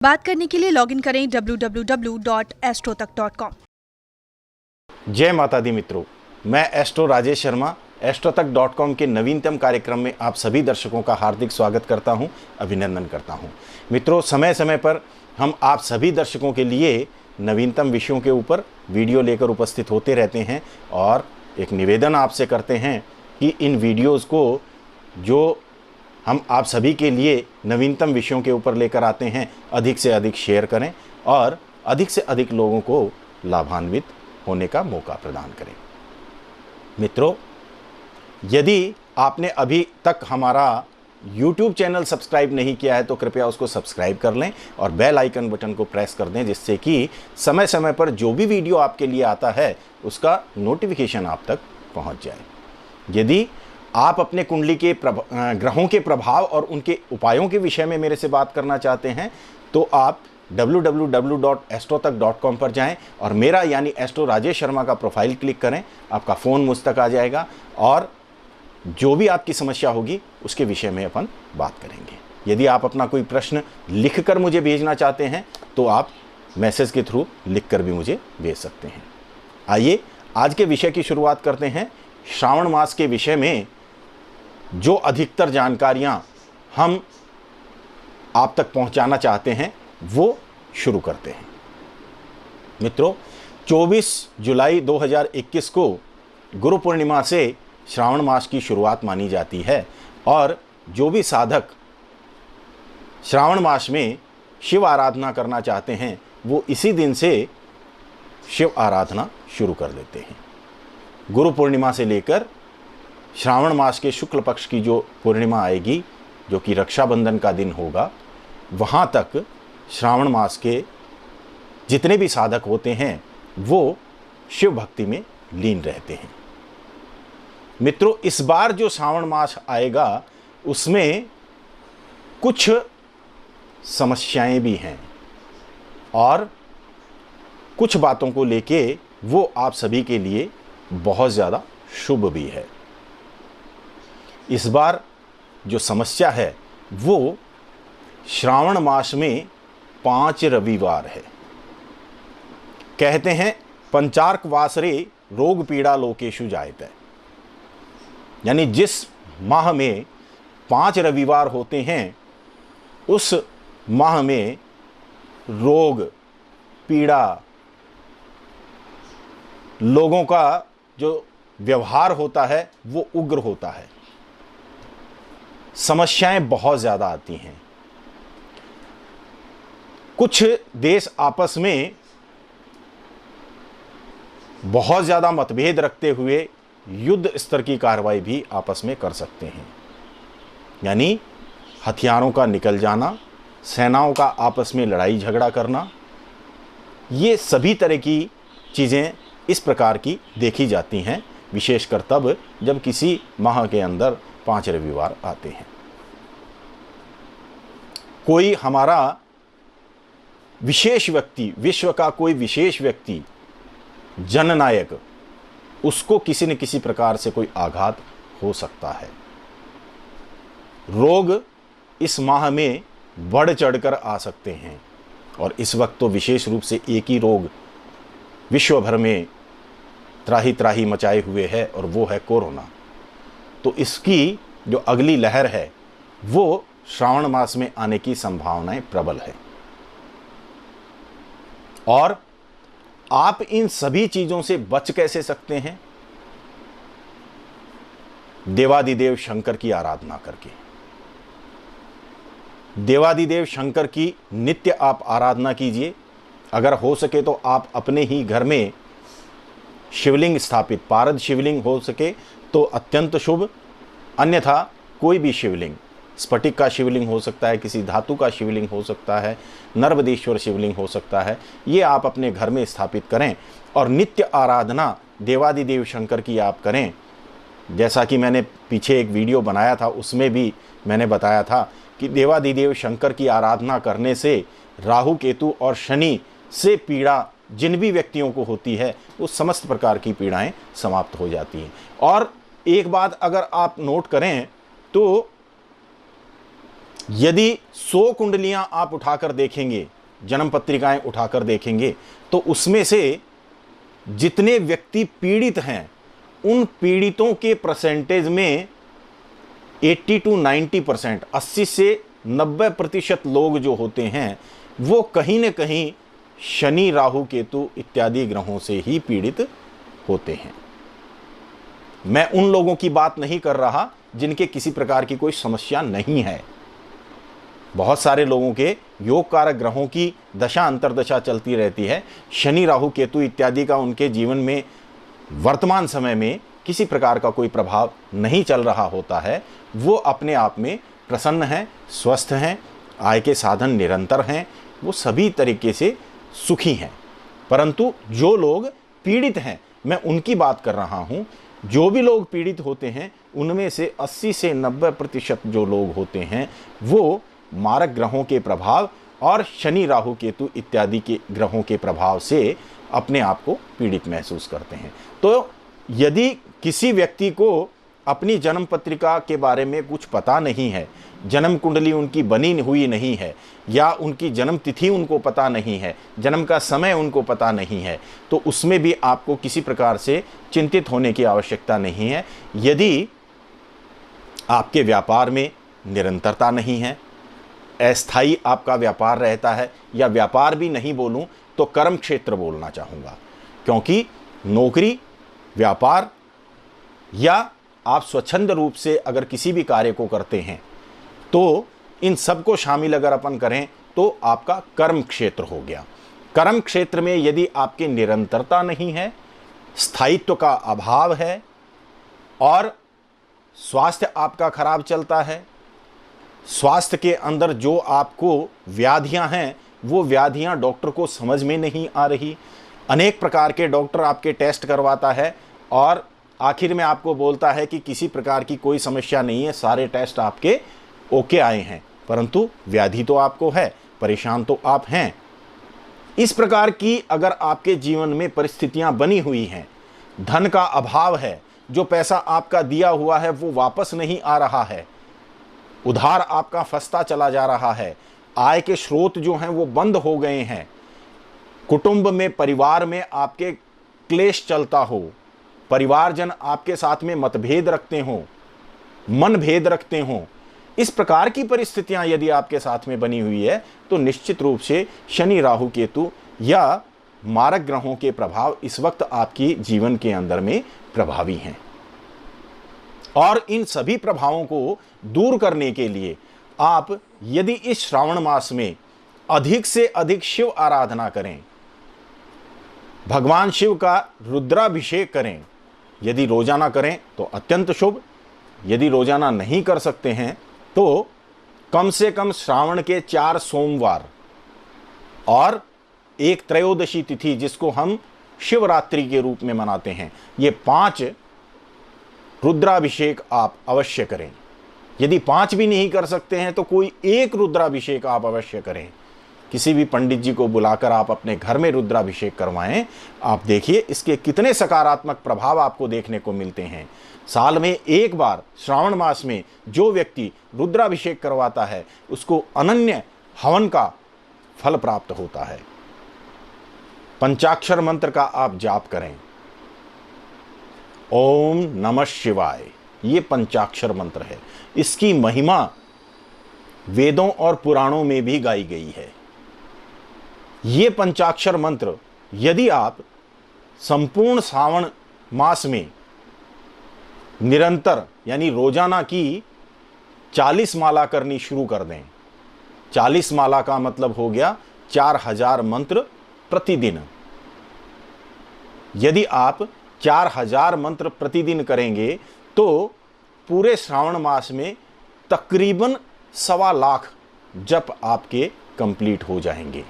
बात करने के लिए लॉगिन करें www.astrotak.com। जय माता दी मित्रों, मैं एस्ट्रो राजेश शर्मा astrotak.com के नवीनतम कार्यक्रम में आप सभी दर्शकों का हार्दिक स्वागत करता हूं, अभिनंदन करता हूं। मित्रों, समय समय पर हम आप सभी दर्शकों के लिए नवीनतम विषयों के ऊपर वीडियो लेकर उपस्थित होते रहते हैं और एक निवेदन आपसे करते हैं कि इन वीडियोज़ को जो हम आप सभी के लिए नवीनतम विषयों के ऊपर लेकर आते हैं, अधिक से अधिक शेयर करें और अधिक से अधिक लोगों को लाभान्वित होने का मौका प्रदान करें। मित्रों, यदि आपने अभी तक हमारा YouTube चैनल सब्सक्राइब नहीं किया है तो कृपया उसको सब्सक्राइब कर लें और बेल आइकन बटन को प्रेस कर दें, जिससे कि समय समय पर जो भी वीडियो आपके लिए आता है उसका नोटिफिकेशन आप तक पहुंच जाए। यदि आप अपने कुंडली के ग्रहों के प्रभाव और उनके उपायों के विषय में मेरे से बात करना चाहते हैं तो आप www.astrotak.com पर जाएं और मेरा यानी एस्ट्रो राजेश शर्मा का प्रोफाइल क्लिक करें। आपका फ़ोन मुझ तक आ जाएगा और जो भी आपकी समस्या होगी उसके विषय में अपन बात करेंगे। यदि आप अपना कोई प्रश्न लिखकर मुझे भेजना चाहते हैं तो आप मैसेज के थ्रू लिखकर भी मुझे भेज सकते हैं। आइए आज के विषय की शुरुआत करते हैं। श्रावण मास के विषय में जो अधिकतर जानकारियां हम आप तक पहुंचाना चाहते हैं वो शुरू करते हैं। मित्रों, 24 जुलाई 2021 को गुरु पूर्णिमा से श्रावण मास की शुरुआत मानी जाती है और जो भी साधक श्रावण मास में शिव आराधना करना चाहते हैं वो इसी दिन से शिव आराधना शुरू कर देते हैं। गुरु पूर्णिमा से लेकर श्रावण मास के शुक्ल पक्ष की जो पूर्णिमा आएगी, जो कि रक्षाबंधन का दिन होगा, वहाँ तक श्रावण मास के जितने भी साधक होते हैं वो शिव भक्ति में लीन रहते हैं। मित्रों, इस बार जो श्रावण मास आएगा उसमें कुछ समस्याएं भी हैं और कुछ बातों को लेके वो आप सभी के लिए बहुत ज़्यादा शुभ भी है। इस बार जो समस्या है वो श्रावण मास में 5 रविवार है। कहते हैं पंचार्क वासरे रोग पीड़ा लोकेशु जायते, यानी जिस माह में 5 रविवार होते हैं उस माह में रोग पीड़ा, लोगों का जो व्यवहार होता है वो उग्र होता है, समस्याएं बहुत ज़्यादा आती हैं। कुछ देश आपस में बहुत ज़्यादा मतभेद रखते हुए युद्ध स्तर की कार्रवाई भी आपस में कर सकते हैं, यानी हथियारों का निकल जाना, सेनाओं का आपस में लड़ाई झगड़ा करना, ये सभी तरह की चीज़ें इस प्रकार की देखी जाती हैं, विशेषकर तब जब किसी माह के अंदर 5 रविवार आते हैं। कोई हमारा विशेष व्यक्ति, विश्व का कोई विशेष व्यक्ति, जननायक, उसको किसी न किसी प्रकार से कोई आघात हो सकता है। रोग इस माह में बढ़ चढ़कर आ सकते हैं और इस वक्त तो विशेष रूप से एक ही रोग विश्व भर में त्राही त्राही मचाए हुए है और वो है कोरोना। तो इसकी जो अगली लहर है वो श्रावण मास में आने की संभावनाएं प्रबल है और आप इन सभी चीजों से बच कैसे सकते हैं? देवादिदेव शंकर की आराधना करके। देवादिदेव शंकर की नित्य आप आराधना कीजिए। अगर हो सके तो आप अपने ही घर में शिवलिंग स्थापित, पारद शिवलिंग हो सके तो अत्यंत शुभ, अन्यथा कोई भी शिवलिंग, स्फटिक का शिवलिंग हो सकता है, किसी धातु का शिवलिंग हो सकता है, नर्मदेश्वर शिवलिंग हो सकता है, ये आप अपने घर में स्थापित करें और नित्य आराधना देवादिदेव शंकर की आप करें। जैसा कि मैंने पीछे एक वीडियो बनाया था उसमें भी मैंने बताया था कि देवादिदेव शंकर की आराधना करने से राहु केतु और शनि से पीड़ा जिन भी व्यक्तियों को होती है वो समस्त प्रकार की पीड़ाएं समाप्त हो जाती हैं। और एक बात अगर आप नोट करें तो यदि 100 कुंडलियां आप उठाकर देखेंगे, जन्म पत्रिकाएं उठाकर देखेंगे, तो उसमें से जितने व्यक्ति पीड़ित हैं उन पीड़ितों के परसेंटेज में 80 to 90%, 80 से 90% लोग जो होते हैं वो कहीं न कहीं शनि, राहु, केतु इत्यादि ग्रहों से ही पीड़ित होते हैं। मैं उन लोगों की बात नहीं कर रहा जिनके किसी प्रकार की कोई समस्या नहीं है। बहुत सारे लोगों के योग कारक ग्रहों की दशा अंतर्दशा चलती रहती है। शनि, राहु, केतु इत्यादि का उनके जीवन में वर्तमान समय में किसी प्रकार का कोई प्रभाव नहीं चल रहा होता है। वो अपने आप में प्रसन्न हैं, स्वस्थ हैं, आय के साधन निरंतर हैं, वो सभी तरीके से सुखी हैं। परंतु जो लोग पीड़ित हैं, मैं उनकी बात कर रहा हूँ। जो भी लोग पीड़ित होते हैं उनमें से 80 से 90% जो लोग होते हैं वो मारक ग्रहों के प्रभाव और शनि, राहु, केतु इत्यादि के ग्रहों के प्रभाव से अपने आप को पीड़ित महसूस करते हैं। तो यदि किसी व्यक्ति को अपनी जन्म पत्रिका के बारे में कुछ पता नहीं है, जन्म कुंडली उनकी बनी हुई नहीं है, या उनकी जन्म तिथि उनको पता नहीं है, जन्म का समय उनको पता नहीं है, तो उसमें भी आपको किसी प्रकार से चिंतित होने की आवश्यकता नहीं है। यदि आपके व्यापार में निरंतरता नहीं है, अस्थायी आपका व्यापार रहता है, या व्यापार भी नहीं बोलूं तो कर्म क्षेत्र बोलना चाहूँगा, क्योंकि नौकरी, व्यापार या आप स्वच्छंद रूप से अगर किसी भी कार्य को करते हैं तो इन सबको शामिल अगर अपन करें तो आपका कर्म क्षेत्र हो गया। कर्म क्षेत्र में यदि आपकी निरंतरता नहीं है, स्थायित्व का अभाव है और स्वास्थ्य आपका खराब चलता है, स्वास्थ्य के अंदर जो आपको व्याधियां हैं वो व्याधियां डॉक्टर को समझ में नहीं आ रही, अनेक प्रकार के डॉक्टर आपके टेस्ट करवाता है और आखिर में आपको बोलता है कि किसी प्रकार की कोई समस्या नहीं है, सारे टेस्ट आपके ओके आए हैं, परंतु व्याधि तो आपको है, परेशान तो आप हैं। इस प्रकार की अगर आपके जीवन में परिस्थितियां बनी हुई हैं, धन का अभाव है, जो पैसा आपका दिया हुआ है वो वापस नहीं आ रहा है, उधार आपका फंसता चला जा रहा है, आय के स्रोत जो हैं वो बंद हो गए हैं, कुटुंब में, परिवार में आपके क्लेश चलता हो, परिवारजन आपके साथ में मतभेद रखते हो, मनभेद रखते हो, इस प्रकार की परिस्थितियां यदि आपके साथ में बनी हुई है तो निश्चित रूप से शनि, राहु, केतु या मारक ग्रहों के प्रभाव इस वक्त आपकी जीवन के अंदर में प्रभावी हैं। और इन सभी प्रभावों को दूर करने के लिए आप यदि इस श्रावण मास में अधिक से अधिक शिव आराधना करें, भगवान शिव का रुद्राभिषेक करें, यदि रोजाना करें तो अत्यंत शुभ, यदि रोजाना नहीं कर सकते हैं तो कम से कम श्रावण के 4 सोमवार और एक त्रयोदशी तिथि जिसको हम शिवरात्रि के रूप में मनाते हैं, ये 5 रुद्राभिषेक आप अवश्य करें। यदि 5 भी नहीं कर सकते हैं तो कोई एक रुद्राभिषेक आप अवश्य करें। किसी भी पंडित जी को बुलाकर आप अपने घर में रुद्राभिषेक करवाएं। आप देखिए इसके कितने सकारात्मक प्रभाव आपको देखने को मिलते हैं। साल में एक बार श्रावण मास में जो व्यक्ति रुद्राभिषेक करवाता है उसको अनन्य हवन का फल प्राप्त होता है। पंचाक्षर मंत्र का आप जाप करें, ओम नमः शिवाय, ये पंचाक्षर मंत्र है। इसकी महिमा वेदों और पुराणों में भी गाई गई है। ये पंचाक्षर मंत्र यदि आप संपूर्ण श्रावण मास में निरंतर यानी रोजाना की 40 माला करनी शुरू कर दें, 40 माला का मतलब हो गया 4000 मंत्र प्रतिदिन। यदि आप 4000 मंत्र प्रतिदिन करेंगे तो पूरे श्रावण मास में तकरीबन 1.25 लाख जप आपके कंप्लीट हो जाएंगे।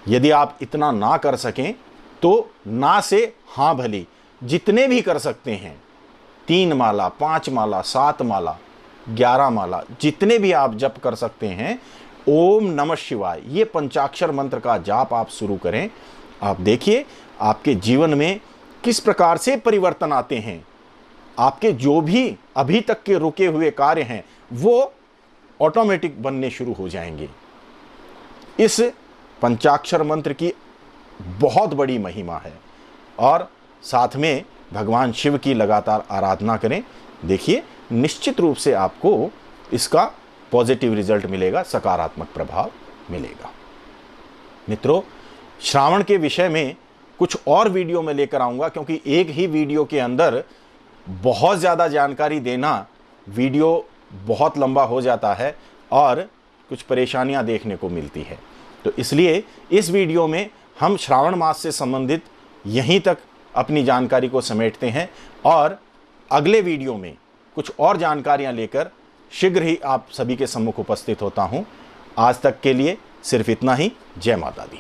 यदि आप इतना ना कर सकें तो ना से हाँ भली जितने भी कर सकते हैं, 3 माला, 5 माला, 7 माला, 11 माला, जितने भी आप जप कर सकते हैं, ओम नमः शिवाय ये पंचाक्षर मंत्र का जाप आप शुरू करें। आप देखिए आपके जीवन में किस प्रकार से परिवर्तन आते हैं। आपके जो भी अभी तक के रुके हुए कार्य हैं वो ऑटोमेटिक बनने शुरू हो जाएंगे। इस पंचाक्षर मंत्र की बहुत बड़ी महिमा है और साथ में भगवान शिव की लगातार आराधना करें। देखिए निश्चित रूप से आपको इसका पॉजिटिव रिजल्ट मिलेगा, सकारात्मक प्रभाव मिलेगा। मित्रों, श्रावण के विषय में कुछ और वीडियो में लेकर आऊंगा, क्योंकि एक ही वीडियो के अंदर बहुत ज़्यादा जानकारी देना वीडियो बहुत लंबा हो जाता है और कुछ परेशानियां देखने को मिलती है। तो इसलिए इस वीडियो में हम श्रावण मास से संबंधित यहीं तक अपनी जानकारी को समेटते हैं और अगले वीडियो में कुछ और जानकारियां लेकर शीघ्र ही आप सभी के सम्मुख उपस्थित होता हूं। आज तक के लिए सिर्फ इतना ही। जय माता दी।